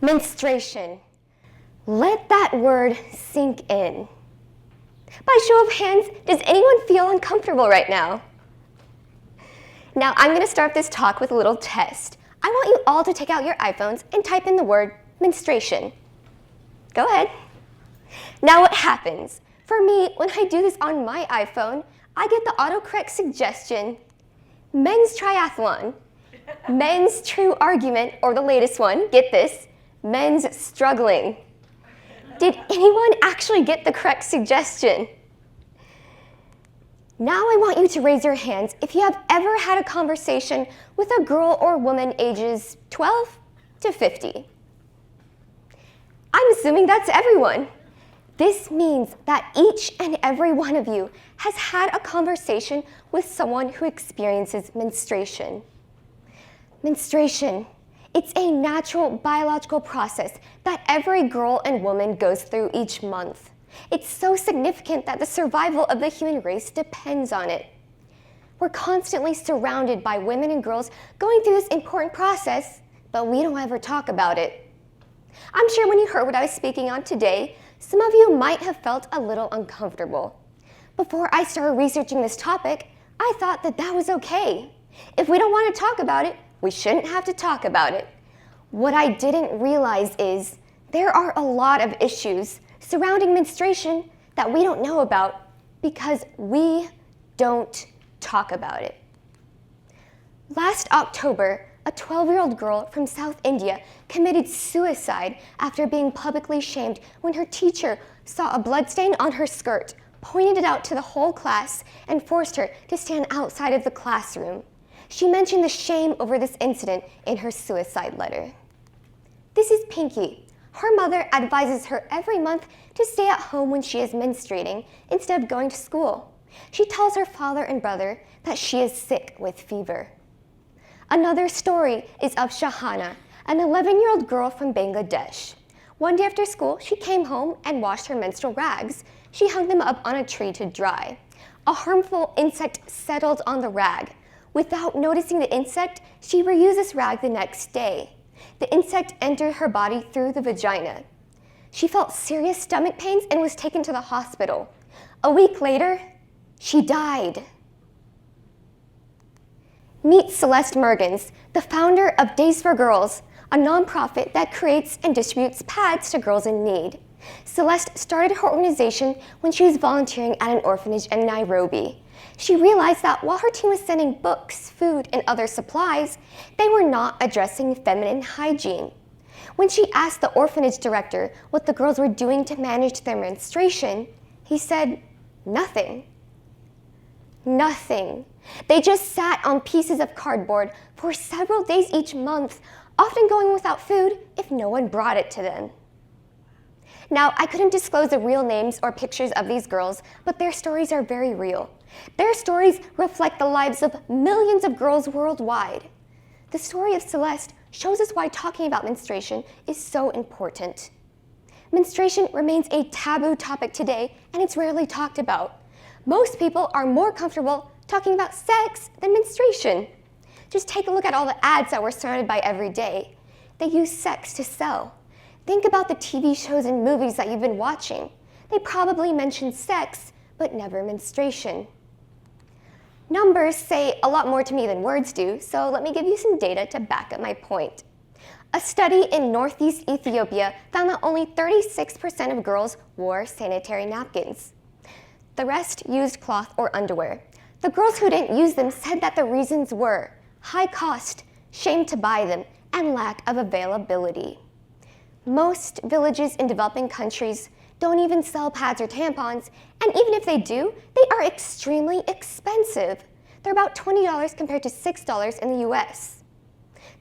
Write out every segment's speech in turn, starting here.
Menstruation. Let that word sink in. By show of hands, does anyone feel uncomfortable right now? Now I'm going to start this talk with a little test. I want you all to take out your iPhones and type in the word menstruation. Go ahead. Now what happens? For me, when I do this on my iPhone, I get the autocorrect suggestion, men's triathlon, men's true argument, or the latest one, get this, men's struggling. Did anyone actually get the correct suggestion? Now I want you to raise your hands if you have ever had a conversation with a girl or woman ages 12 to 50. I'm assuming that's everyone. This means that each and every one of you has had a conversation with someone who experiences menstruation. Menstruation, it's a natural biological process that every girl and woman goes through each month. It's so significant that the survival of the human race depends on it. We're constantly surrounded by women and girls going through this important process, but we don't ever talk about it. I'm sure when you heard what I was speaking on today, some of you might have felt a little uncomfortable. Before I started researching this topic, I thought that that was okay. If we don't want to talk about it, we shouldn't have to talk about it. What I didn't realize is there are a lot of issues surrounding menstruation that we don't know about because we don't talk about it. Last October, a 12-year-old girl from South India committed suicide after being publicly shamed when her teacher saw a bloodstain on her skirt, pointed it out to the whole class, and forced her to stand outside of the classroom. She mentioned the shame over this incident in her suicide letter. This is Pinky. Her mother advises her every month to stay at home when she is menstruating instead of going to school. She tells her father and brother that she is sick with fever. Another story is of Shahana, an 11-year-old girl from Bangladesh. One day after school, she came home and washed her menstrual rags. She hung them up on a tree to dry. A harmful insect settled on the rag. Without noticing the insect, she reused this rag the next day. The insect entered her body through the vagina. She felt serious stomach pains and was taken to the hospital. A week later, she died. Meet Celeste Mergens, the founder of Days for Girls, a nonprofit that creates and distributes pads to girls in need. Celeste started her organization when she was volunteering at an orphanage in Nairobi. She realized that while her team was sending books, food, and other supplies, they were not addressing feminine hygiene. When she asked the orphanage director what the girls were doing to manage their menstruation, he said, nothing. Nothing. They just sat on pieces of cardboard for several days each month, often going without food if no one brought it to them. Now, I couldn't disclose the real names or pictures of these girls, but their stories are very real. Their stories reflect the lives of millions of girls worldwide. The story of Celeste shows us why talking about menstruation is so important. Menstruation remains a taboo topic today, and it's rarely talked about. Most people are more comfortable talking about sex than menstruation. Just take a look at all the ads that we're surrounded by every day. They use sex to sell. Think about the TV shows and movies that you've been watching. They probably mention sex, but never menstruation. Numbers say a lot more to me than words do, so let me give you some data to back up my point. A study in northeast Ethiopia found that only 36% of girls wore sanitary napkins. The rest used cloth or underwear. The girls who didn't use them said that the reasons were high cost, shame to buy them, and lack of availability. Most villages in developing countries don't even sell pads or tampons, and even if they do, they are extremely expensive. They're about $20 compared to $6 in the US.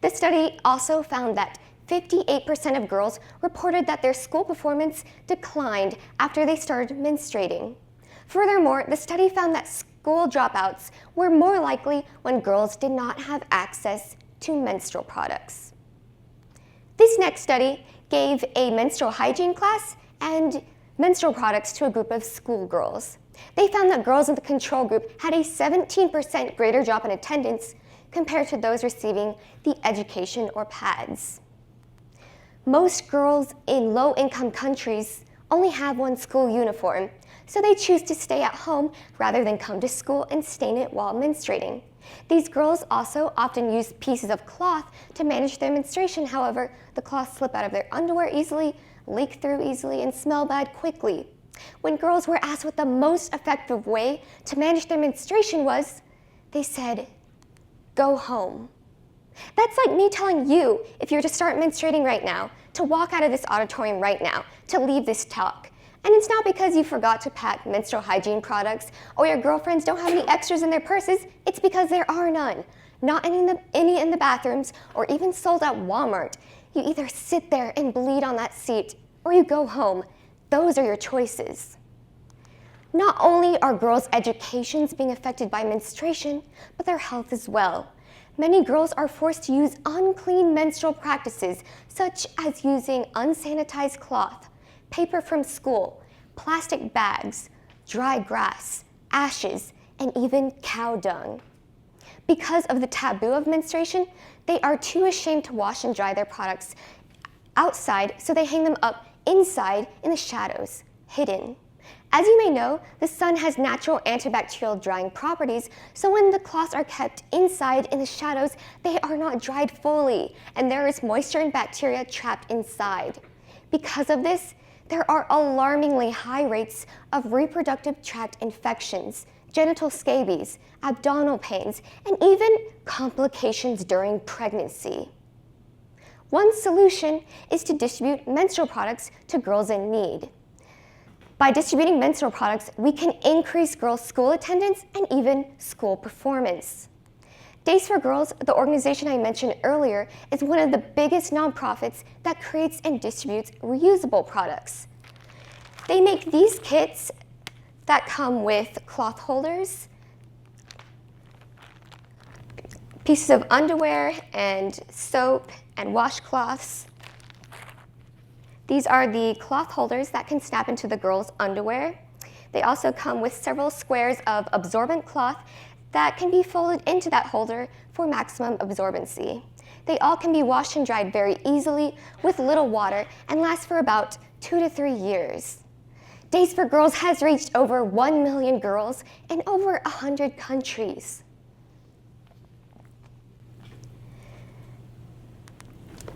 The study also found that 58% of girls reported that their school performance declined after they started menstruating. Furthermore, the study found that school dropouts were more likely when girls did not have access to menstrual products. This next study gave a menstrual hygiene class and menstrual products to a group of schoolgirls. They found that girls in the control group had a 17% greater drop in attendance compared to those receiving the education or pads. Most girls in low-income countries only have one school uniform, so they choose to stay at home rather than come to school and stain it while menstruating. These girls also often use pieces of cloth to manage their menstruation. However, the cloths slip out of their underwear easily, leak through easily, and smell bad quickly. When girls were asked what the most effective way to manage their menstruation was, they said, "Go home." That's like me telling you, if you're to start menstruating right now, to walk out of this auditorium right now, to leave this talk. And it's not because you forgot to pack menstrual hygiene products or your girlfriends don't have any extras in their purses, it's because there are none. Not any in the bathrooms or even sold at Walmart. You either sit there and bleed on that seat or you go home. Those are your choices. Not only are girls' educations being affected by menstruation, but their health as well. Many girls are forced to use unclean menstrual practices, such as using unsanitized cloth, paper from school, plastic bags, dry grass, ashes, and even cow dung. Because of the taboo of menstruation, they are too ashamed to wash and dry their products outside, so they hang them up inside in the shadows, hidden. As you may know, the sun has natural antibacterial drying properties, so when the cloths are kept inside in the shadows, they are not dried fully, and there is moisture and bacteria trapped inside. Because of this, there are alarmingly high rates of reproductive tract infections, genital scabies, abdominal pains, and even complications during pregnancy. One solution is to distribute menstrual products to girls in need. By distributing menstrual products, we can increase girls' school attendance and even school performance. Days for Girls, the organization I mentioned earlier, is one of the biggest nonprofits that creates and distributes reusable products. They make these kits that come with cloth holders, pieces of underwear and soap and washcloths. These are the cloth holders that can snap into the girls' underwear. They also come with several squares of absorbent cloth that can be folded into that holder for maximum absorbency. They all can be washed and dried very easily with little water and last for about 2 to 3 years. Days for Girls has reached over 1 million girls in over 100 countries.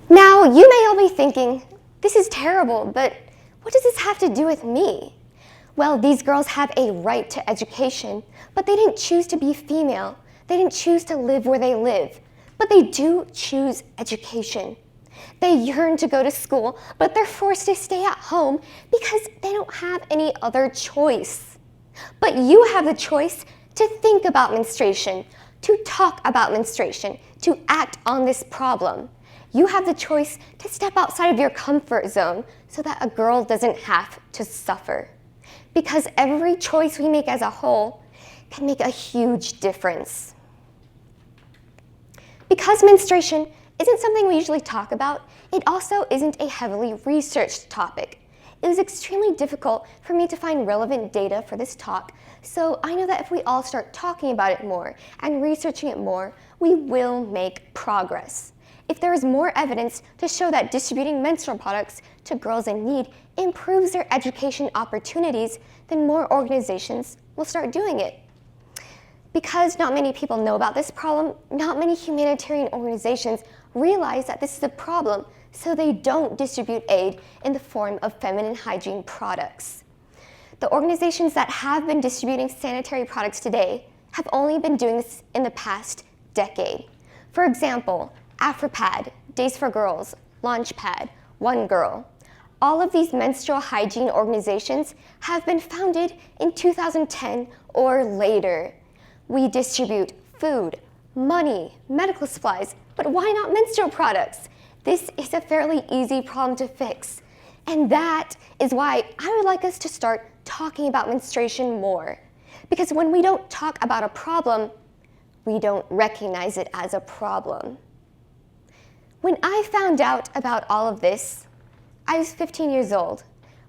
Now, you may all be thinking, this is terrible, but what does this have to do with me? Well, these girls have a right to education, but they didn't choose to be female. They didn't choose to live where they live, but they do choose education. They yearn to go to school, but they're forced to stay at home because they don't have any other choice. But you have the choice to think about menstruation, to talk about menstruation, to act on this problem. You have the choice to step outside of your comfort zone so that a girl doesn't have to suffer. Because every choice we make as a whole can make a huge difference. Because menstruation isn't something we usually talk about, it also isn't a heavily researched topic. It was extremely difficult for me to find relevant data for this talk, so I know that if we all start talking about it more and researching it more, we will make progress. If there is more evidence to show that distributing menstrual products to girls in need improves their education opportunities, then more organizations will start doing it. Because not many people know about this problem, not many humanitarian organizations realize that this is a problem, so they don't distribute aid in the form of feminine hygiene products. The organizations that have been distributing sanitary products today have only been doing this in the past decade. For example, AfriPad, Days for Girls, Launchpad, One Girl. All of these menstrual hygiene organizations have been founded in 2010 or later. We distribute food, money, medical supplies, but why not menstrual products? This is a fairly easy problem to fix. And that is why I would like us to start talking about menstruation more. Because when we don't talk about a problem, we don't recognize it as a problem. When I found out about all of this, I was 15 years old.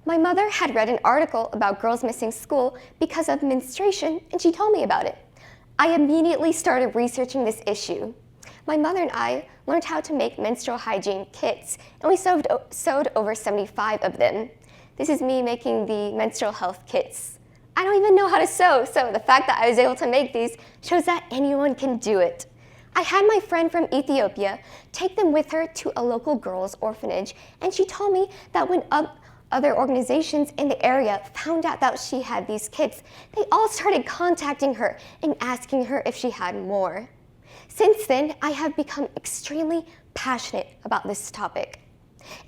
My mother had read an article about girls missing school because of menstruation, and she told me about it. I immediately started researching this issue. my mother and I learned how to make menstrual hygiene kits, and we sewed over 75 of them. This is me making the menstrual health kits. I don't even know how to sew, so the fact that I was able to make these shows that anyone can do it. I had my friend from Ethiopia take them with her to a local girls' orphanage, and she told me that when other organizations in the area found out that she had these kits, they all started contacting her and asking her if she had more. Since then, I have become extremely passionate about this topic.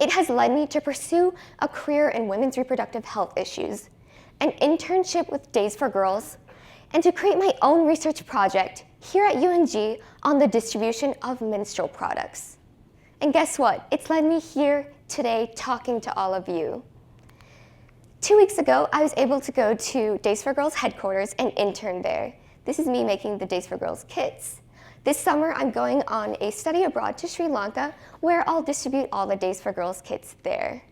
It has led me to pursue a career in women's reproductive health issues, an internship with Days for Girls, and to create my own research project here at UNG on the distribution of menstrual products. And guess what? It's led me here today talking to all of you. 2 weeks ago, I was able to go to Days for Girls headquarters and intern there. This is me making the Days for Girls kits. This summer, I'm going on a study abroad to Sri Lanka, where I'll distribute all the Days for Girls kits there.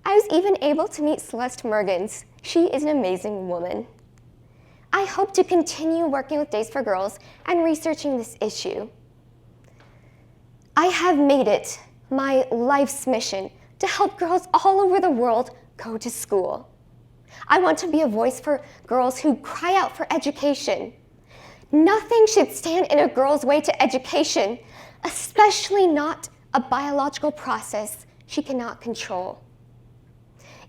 I was even able to meet Celeste Mergens. She is an amazing woman. I hope to continue working with Days for Girls and researching this issue. I have made it my life's mission to help girls all over the world go to school. I want to be a voice for girls who cry out for education. Nothing should stand in a girl's way to education, especially not a biological process she cannot control.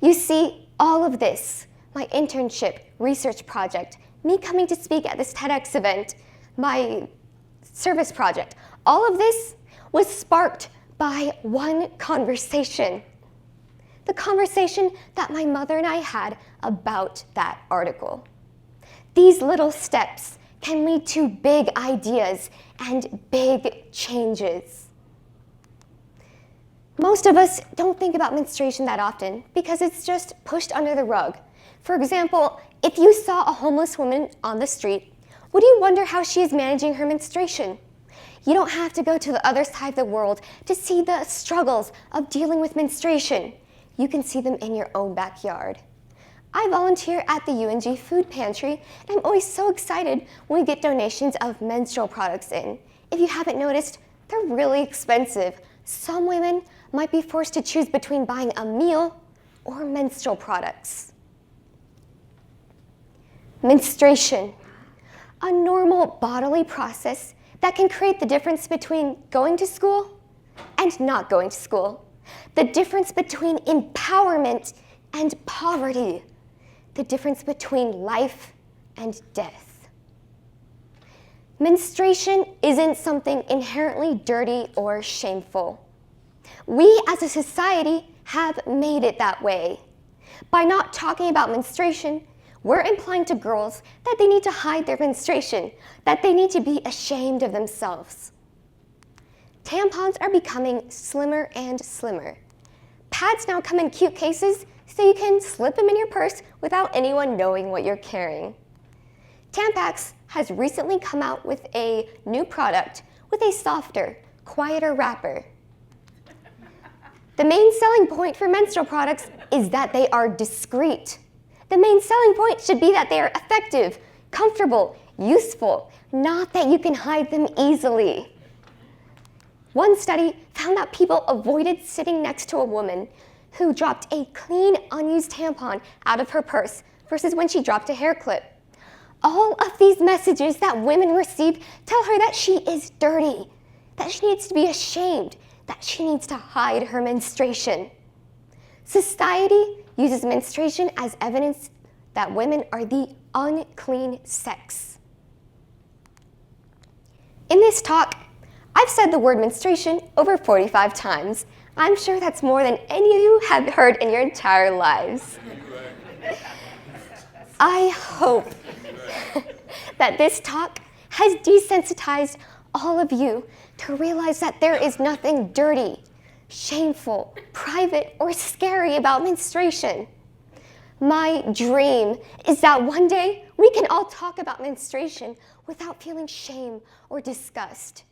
You see, all of this, my internship, research project, me coming to speak at this TEDx event, my service project, all of this was sparked by one conversation. The conversation that my mother and I had about that article. These little steps can lead to big ideas and big changes. Most of us don't think about menstruation that often because it's just pushed under the rug. For example, if you saw a homeless woman on the street, would you wonder how she is managing her menstruation? You don't have to go to the other side of the world to see the struggles of dealing with menstruation. You can see them in your own backyard. I volunteer at the UNG food pantry, and I'm always so excited when we get donations of menstrual products in. If you haven't noticed, they're really expensive. Some women might be forced to choose between buying a meal or menstrual products. Menstruation, a normal bodily process that can create the difference between going to school and not going to school. The difference between empowerment and poverty. The difference between life and death. Menstruation isn't something inherently dirty or shameful. We as a society have made it that way. By not talking about menstruation, we're implying to girls that they need to hide their menstruation, that they need to be ashamed of themselves. Tampons are becoming slimmer and slimmer. Pads now come in cute cases so you can slip them in your purse without anyone knowing what you're carrying. Tampax has recently come out with a new product with a softer, quieter wrapper. The main selling point for menstrual products is that they are discreet. The main selling point should be that they are effective, comfortable, useful, not that you can hide them easily. One study found that people avoided sitting next to a woman who dropped a clean, unused tampon out of her purse versus when she dropped a hair clip. All of these messages that women receive tell her that she is dirty, that she needs to be ashamed, that she needs to hide her menstruation. Society uses menstruation as evidence that women are the unclean sex. In this talk, I've said the word menstruation over 45 times. I'm sure that's more than any of you have heard in your entire lives. I hope that this talk has desensitized all of you to realize that there is nothing dirty, shameful, private, or scary about menstruation. My dream is that one day we can all talk about menstruation without feeling shame or disgust.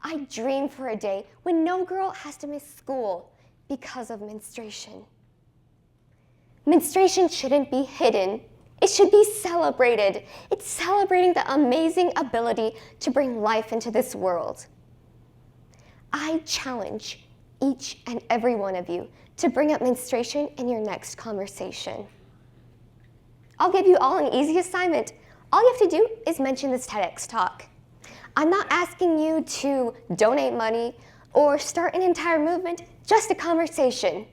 I dream for a day when no girl has to miss school because of menstruation. Menstruation shouldn't be hidden. It should be celebrated. It's celebrating the amazing ability to bring life into this world. I challenge each and every one of you to bring up menstruation in your next conversation. I'll give you all an easy assignment. All you have to do is mention this TEDx talk. I'm not asking you to donate money or start an entire movement, just a conversation.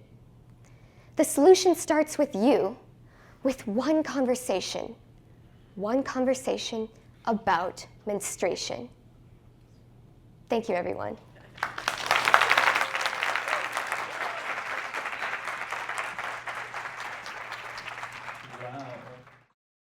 The solution starts with you, with one conversation about menstruation. Thank you, everyone.